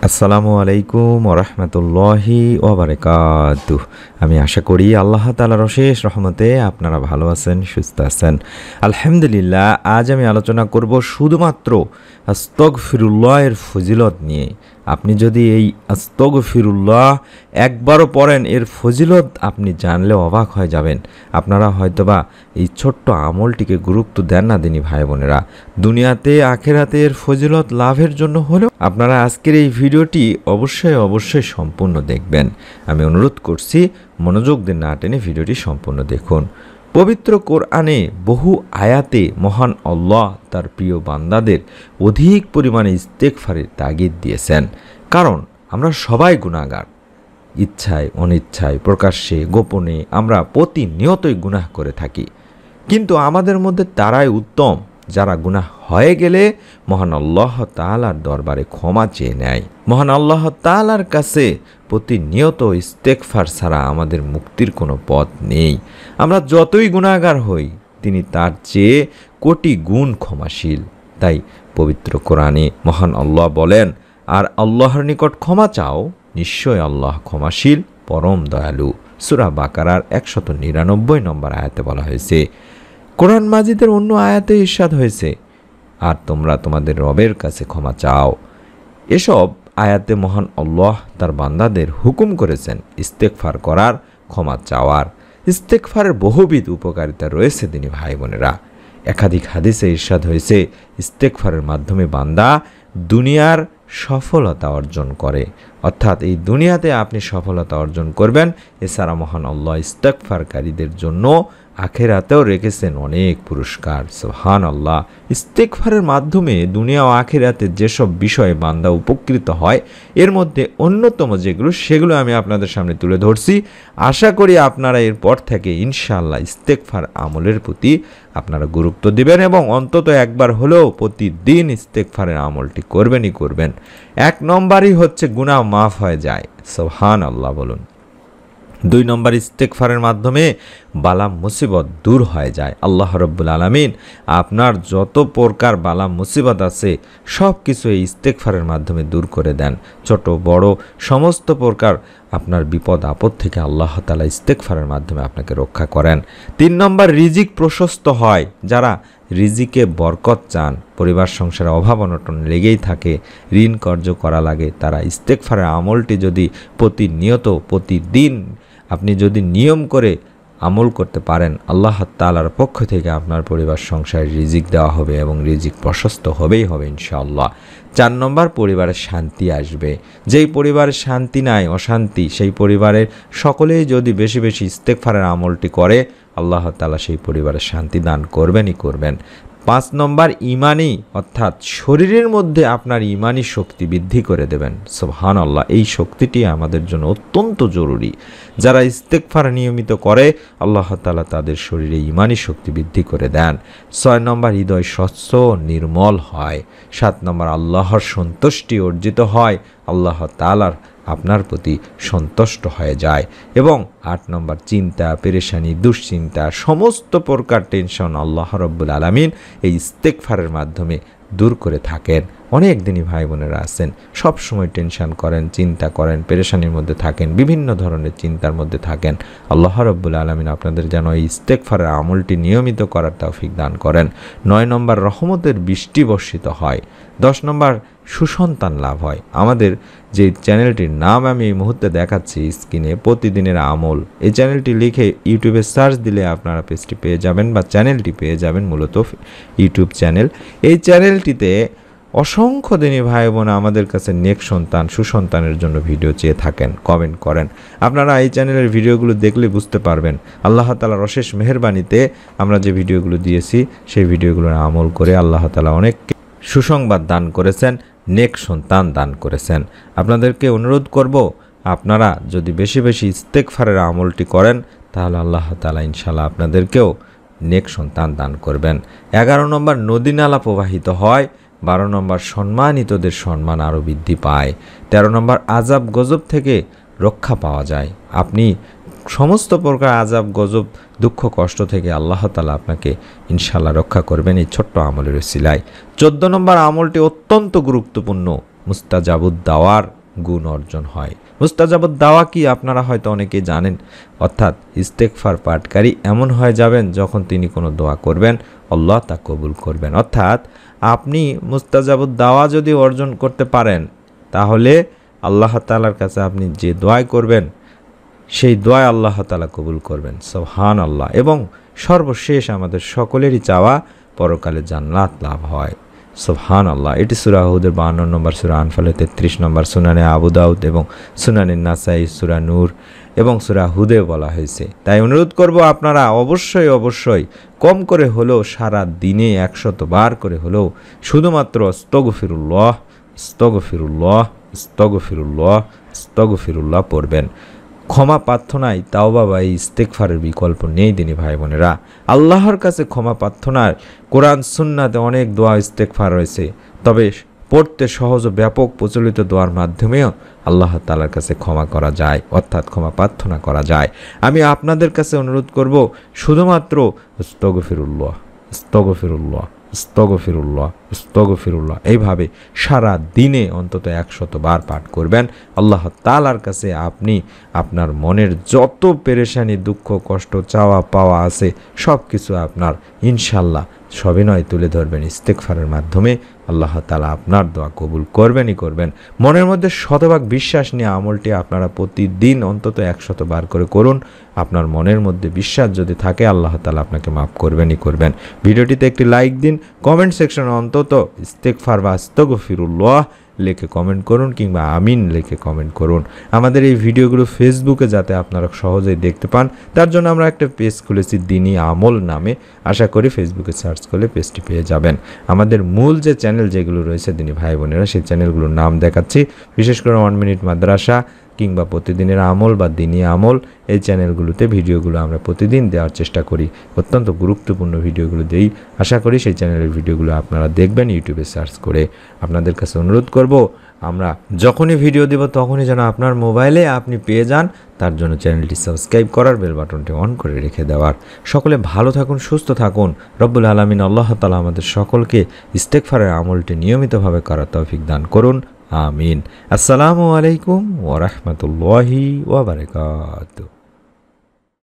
আসসালামু আলাইকুম ওরহমতুল্লাহি ওবারাকাতুহ। আমি আশা করি আল্লাহ তাআলার অশেষ রহমতে আপনারা ভালো আছেন, সুস্থ আছেন। আলহামদুলিল্লাহ। আজ আমি আলোচনা করব শুধুমাত্র আস্তাগফিরুল্লাহের ফজিলত নিয়ে। আপনি যদি এই আস্তাগফিরুল্লাহ একবারও পড়েন, এর ফজিলত আপনি জানলে অবাক হয়ে যাবেন। আপনারা হয়তোবা এই ছোট্ট আমলটিকে গুরুত্ব দেন না দিনী ভাই বোনেরা। দুনিয়াতে আখেরাতে এর ফজিলত লাভের জন্য হলেও আপনারা আজকের এই ভিডিওটি অবশ্যই সম্পূর্ণ দেখবেন। আমি অনুরোধ করছি, মনোযোগ দিয়ে না টেনে ভিডিওটি সম্পূর্ণ দেখুন। পবিত্র কোরআনে বহু আয়াতে মহান আল্লাহ তার প্রিয় বান্দাদের অধিক পরিমাণে ইস্তেগফারের তাগিদ দিয়েছেন। কারণ আমরা সবাই গুনাহগার। ইচ্ছায় অনিচ্ছায়, প্রকাশ্যে গোপনে আমরা প্রতিনিয়তই গুনাহ করে থাকি। কিন্তু আমাদের মধ্যে তারাই উত্তম যারা গুনাহ হয়ে গেলে মহান আল্লাহ তাআলার দরবারে ক্ষমা চেয়ে নেয়। মহান আল্লাহ তাআলার কাছে প্রতিনিয়ত ইস্তেগফার ছাড়া আমাদের মুক্তির কোনো পথ নেই। আমরা যতই গুনাহগার হই, তিনি তার চেয়ে কোটি গুণ ক্ষমাশীল। তাই পবিত্র কোরআনে মহান আল্লাহ বলেন, আর আল্লাহর নিকট ক্ষমা চাও, নিশ্চয় আল্লাহ ক্ষমাশীল পরম দয়ালু। সূরা বাকারার 199 নম্বর আয়াতে বলা হয়েছে। কোরআন মাজিদের অন্য আয়াতে ইরশাদ হয়েছে, আর তোমরা তোমাদের রবের কাছে ক্ষমা চাও। এসব আয়াতে মহান আল্লাহ তার বান্দাদের হুকুম করেছেন ইস্তেগফার করার, ক্ষমা চাওয়ার। ইস্তেগফারের বহুবিধ উপকারিতা রয়েছে দিনী ভাই বোনেরা। একাধিক হাদিসে ইরশাদ হয়েছে, ইস্তেগফারের মাধ্যমে বান্দা দুনিয়ার সফলতা অর্জন করে, অর্থাৎ এই দুনিয়াতে আপনি সফলতা অর্জন করবেন। এছাড়া মহান আল্লাহ ইস্তেগফারকারীদের জন্য আখেরাতেও রেখেছেন অনেক পুরস্কার। সুবহানাল্লাহ। ইস্তেগফারের মাধ্যমে দুনিয়া ও আখেরাতে যেসব বিষয়ে বান্দা উপকৃত হয়, এর মধ্যে অন্যতম সেগুলো আমি আপনাদের সামনে তুলে ধরছি। আশা করি আপনারা এরপর থেকে ইনশাআল্লাহ ইস্তেগফার আমলের প্রতি আপনারা গুরুত্ব দিবেন এবং অন্তত একবার হলেও প্রতিদিন ইস্তেগফারের আমলটি করবেন। 1 নম্বরই হচ্ছে গুনাহ মাফ হয়ে যায়। সুবহানাল্লাহ বলুন। 2 নম্বর, ইস্তেগফারের মাধ্যমে বালা মুসিবত দূর হয়ে যায়। আল্লাহ রাব্বুল আলামিন আপনার যত প্রকার বালা মুসিবত আছে সব কিছু এই ইস্তেগফারের মাধ্যমে দূর করে দেন। ছোট বড় সমস্ত প্রকার আপনার বিপদ আপদ থেকে আল্লাহ তাআলা ইস্তেগফারের মাধ্যমে আপনাকে রক্ষা করেন। 3 নম্বর, রিজিক প্রশস্ত হয়। যারা রিজিকে বরকত চান, পরিবার সংসারে অভাব অনটন লেগেই থাকে, ঋণ কর্য করা লাগে, তারা ইস্তেগফারের আমলটি যদি প্রতিদিন আপনি যদি নিয়ম করে আমল করতে পারেন, আল্লাহ তাআলার পক্ষ থেকে আপনার পরিবার সংসারে রিজিক দেওয়া হবে এবং রিজিক প্রশস্ত হবে ইনশাআল্লাহ। 4 নম্বর, পরিবারের শান্তি আসবে। যেই পরিবারে শান্তি নাই, অশান্তি, সেই পরিবারের সকলেই যদি বেশি ইস্তেগফারের আমলটি করে, আল্লাহ তাআলা সেই পরিবারে শান্তি দান করবেন। 5 নম্বর, ইমানি, অর্থাৎ শরীরের মধ্যে আপনার ইমানি শক্তি বৃদ্ধি করে দেবেন। সুবহানাল্লাহ। এই শক্তিটি আমাদের জন্য অত্যন্ত জরুরি। যারা ইস্তেগফার নিয়মিত করে, আল্লাহ তাআলা তাদের শরীরে ইমানি শক্তি বৃদ্ধি করে দেন। 6 নম্বর, হৃদয় স্বচ্ছ নির্মল হয়। 7 নম্বর, আল্লাহর সন্তুষ্টি অর্জিত হয়, আল্লাহ তাআলার আপনার প্রতি সন্তুষ্ট হয়ে যায়। এবং 8 নম্বর, চিন্তা পেরেশানি দুশ্চিন্তা সমস্ত প্রকার টেনশন আল্লাহ রাব্বুল আলামিন এই ইস্তেগফারের মাধ্যমে দূর করে থাকেন। অনেক দিনই ভাই বোনেরা আছেন, সব সময় টেনশন করেন, চিন্তা করেন, পেরেশানির মধ্যে থাকেন, বিভিন্ন ধরনের চিন্তার মধ্যে থাকেন। আল্লাহ রাব্বুল আলামিন আপনাদের যেন এই ইস্তেগফারের আমলটি নিয়মিত করার তৌফিক দান করেন। 9 নম্বর, রহমতের বৃষ্টি বর্ষিত হয়। 10 নম্বর, সুসন্তান লাভ হয়। আমাদের যে চ্যানেলটির নাম আমি এই মুহূর্তে দেখাচ্ছি স্ক্রিনে, প্রতিদিনের আমল, এই চ্যানেলটি লিখে ইউটিউবে সার্চ দিলে আপনারা পেজটি পেয়ে যাবেন বা চ্যানেলটি পেয়ে যাবেন। মূলত ইউটিউব চ্যানেল। এই চ্যানেলটিতে অসংখ্য দিনী ভাই বোন আমাদের কাছে নেক সন্তান, সুসন্তানের জন্য ভিডিও চেয়ে থাকেন, কমেন্ট করেন। আপনারা এই চ্যানেলের ভিডিওগুলো দেখলে বুঝতে পারবেন আল্লাহ তাআলার অশেষ মেহেরবানিতে আমরা যে ভিডিওগুলো দিয়েছি সেই ভিডিওগুলোর আমল করে আল্লাহ তাআলা অনেক সুসংবাদ দান করেছেন, নেক সন্তান দান করেছেন। আপনাদেরকে অনুরোধ করব, আপনারা যদি বেশি ইস্তেগফারের আমলটি করেন, তাহলে আল্লাহ তাআলা ইনশাআল্লাহ আপনাদেরকেও নেক সন্তান দান করবেন। 11 নম্বর, নদী নালা প্রবাহিত হয়। 12 নম্বর, সম্মানিতদের সম্মান আরও বৃদ্ধি পায়। 13 নম্বর, আযাব গজব থেকে রক্ষা পাওয়া যায়। আপনি সমস্ত প্রকার আযাব গজব দুঃখ কষ্ট থেকে আল্লাহ তাআলা আপনাকে ইনশাআল্লাহ রক্ষা করবেন এই ছোট্ট আমলের উসিলায়। 14 নম্বর, আমলটি অত্যন্ত গুরুত্বপূর্ণ। মুস্তাজাবুদ দাওয়ার গুণ অর্জন হয়। মুস্তাজাবুদ দাওয়া কি আপনারা হয়তো অনেকেই জানেন, অর্থাৎ ইস্তেগফার পাঠকারী এমন হয়ে যাবেন যখন তিনি কোনো দোয়া করবেন আল্লাহ তা কবুল করবেন। অর্থাৎ আপনি মুস্তাজাবুদ দাওয়া যদি অর্জন করতে পারেন তাহলে আল্লাহ তাআলার কাছে আপনি যে দোয়া করবেন সেই দোয়া আল্লাহ তাআলা কবুল করবেন। সুবহানাল্লাহ। এবং সর্বশেষ আমাদের সকলেরই চাওয়া পরকালে জান্নাত লাভ হয়। সুবহানাল্লাহ। এটি সূরা হুদের 52 নম্বর, সূরা আনফালে 33 নম্বর, সুনানে আবু দাউদ এবং সুনানে নাসাই, সূরা নূর এবং সূরা হুদে বলা হয়েছে। তাই অনুরোধ করব আপনারা অবশ্যই কম করে হলেও সারা দিনে 100 বার করে হলেও শুধুমাত্র আস্তাগফিরুল্লাহ আস্তাগফিরুল্লাহ আস্তাগফিরুল্লাহ আস্তাগফিরুল্লাহ পড়বেন। ক্ষমা প্রার্থনায় তাওবা বা ইস্তেগফারের বিকল্প নেই দিনী ভাই বোনেরা। আল্লাহর কাছে ক্ষমা প্রার্থনার কোরআন সুন্নাতে অনেক দোয়া ইস্তেগফার রয়েছে, তবে পড়তে সহজ ও ব্যাপক প্রচলিত দোয়ার মাধ্যমেও আল্লাহ তাআলার কাছে ক্ষমা করা যায়, অর্থাৎ ক্ষমা প্রার্থনা করা যায়। আমি আপনাদের কাছে অনুরোধ করব শুধুমাত্র আস্তাগফিরুল্লাহ আস্তাগফিরুল্লাহ আস্তাগফিরুল্লাহ আস্তাগফিরুল্লাহ এইভাবে সারা দিনে অন্তত 100 বার পাঠ করবেন। আল্লাহ তাআলার কাছে আপনি আপনার মনের যত পেরেশানি, দুঃখ, কষ্ট, চাওয়া পাওয়া আছে সব কিছু আপনার ইনশাল্লাহ সবিনয় তুলে ধরবেন। ইস্তেগফারের মাধ্যমে আল্লাহ তাআলা আপনার দোয়া কবুল করবেনই করবেন। মনের মধ্যে শতভাগ বিশ্বাস নিয়ে আমলটি আপনারা প্রতিদিন অন্তত 100 বার করে করুন। আপনার মনের মধ্যে বিশ্বাস যদি থাকে আল্লাহ তাআলা আপনাকে মাফ করবেনই করবেন। ভিডিওটিতে একটি লাইক দিন, কমেন্ট সেকশনে অন্তত ইস্তেগফার বা আস্তাগফিরুল্লাহ লিখে কমেন্ট করুন কিংবা আমিন লিখে কমেন্ট করুন। আমাদের এই ভিডিওগুলো ফেসবুকে যাতে আপনারা সহজেই দেখতে পান তার জন্য আমরা একটা পেজ খুলেছি দিনী আমল নামে। আশা করি ফেসবুকে সার্চ করলে পেজটি পেয়ে যাবেন। আমাদের মূল যে চ্যানেল যেগুলো রয়েছে দিনী ভাই বোনেরা সেই চ্যানেলগুলোর নাম দেখাচ্ছি, বিশেষ করে 1 মিনিট মাদ্রাসা কিংবা প্রতিদিনের আমল বা দিনী আমল, এই চ্যানেলগুলোতে ভিডিওগুলো আমরা প্রতিদিন দেওয়ার চেষ্টা করি। অত্যন্ত গুরুত্বপূর্ণ ভিডিওগুলো দেই। আশা করি সেই চ্যানেলের ভিডিওগুলো আপনারা দেখবেন ইউটিউবে সার্চ করে। আপনাদের কাছে অনুরোধ করব আমরা যখনই ভিডিও দেব তখনই যেন আপনার মোবাইলে আপনি পেয়ে যান, তার জন্য চ্যানেলটি সাবস্ক্রাইব করার, বেল বাটনটি অন করে রেখে দেওয়ার। সকলে ভালো থাকুন, সুস্থ থাকুন। রব্বুল আলামিন আল্লাহ তাআলা আমাদের সকলকে ইস্তেগফারের আমলটি নিয়মিতভাবে করার তৌফিক দান করুন। আমিন। আসসালামু আলাইকুম ওয়া রাহমাতুল্লাহি ওয়া বারাকাতুহু।